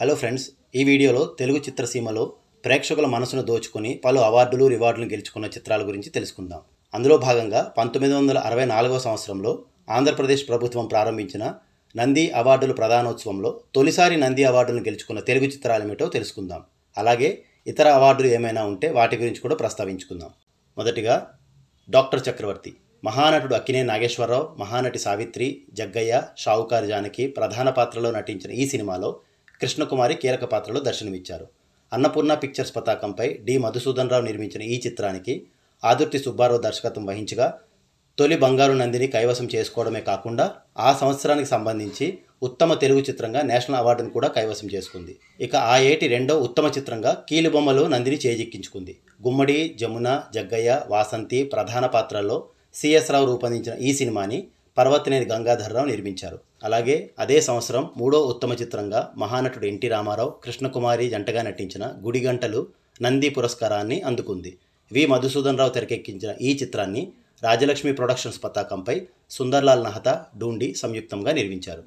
Hello friends, ఈ వీడియోలో తెలుగు చిత్రసీమలో ప్రేక్షకుల మనసును దోచుకొని పలు అవార్డులు రివార్డులను గెలుచుకున్న చిత్రాల గురించి తెలుసుకుందాం. అందులో భాగంగా 1964వ సంవత్సరంలో ఆంధ్రప్రదేశ్ ప్రభుత్వం ప్రారంభించిన నంది అవార్డుల ప్రధానోత్సవంలో తొలిసారి నంది అవార్డులను గెలుచుకున్న తెలుగు చిత్రాలేమిటో తెలుసుకుందాం. అలాగే ఇతర అవార్డులు ఏమైనా ఉంటే వాటి గురించి కూడా ప్రస్తావించుకుందాం. మొదటిగా డాక్టర్ చక్రవర్తి. మహానటుడు అక్కినేని నాగేశ్వరరావు, మహానటి సావిత్రి, జగ్గయ్య, షావుకారు జానకి ప్రధాన పాత్రలో నటించిన ఈ సినిమాలో కృష్ణకుమారి కీలక పాత్రలో దర్శనమిచ్చారు. అన్నపూర్ణ పిక్చర్స్ పతాకంపై డి మధుసూదన్ రావు నిర్మించిన ఈ చిత్రానికి ఆదుర్తి సుబ్బారావు దర్శకత్వం వహించగా తొలి బంగారు నందిని కైవసం చేసుకోవడమే కాకుండా ఆ సంవత్సరానికి సంబంధించి ఉత్తమ తెలుగు చిత్రంగా నేషనల్ అవార్డును కూడా కైవసం చేసుకుంది. ఇక ఆ ఏటి రెండో ఉత్తమ చిత్రంగా కీలుబొమ్మలో నందిని చేజిక్కించుకుంది. గుమ్మడి, జమున, జగ్గయ్య, వాసంతి ప్రధాన పాత్రల్లో సిఎస్ రావు రూపొందించిన ఈ సినిమాని పర్వతనేని గంగాధర్రావు నిర్మించారు. అలాగే అదే సంవత్సరం మూడో ఉత్తమ చిత్రంగా మహానటుడు ఎన్టీ రామారావు, కృష్ణకుమారి జంటగా నటించిన గుడిగంటలు నంది పురస్కారాన్ని అందుకుంది. వి మధుసూదన్ రావు తెరకెక్కించిన ఈ చిత్రాన్ని రాజలక్ష్మి ప్రొడక్షన్స్ పతాకంపై సుందర్లాల్ నహతా, డూండి సంయుక్తంగా నిర్మించారు.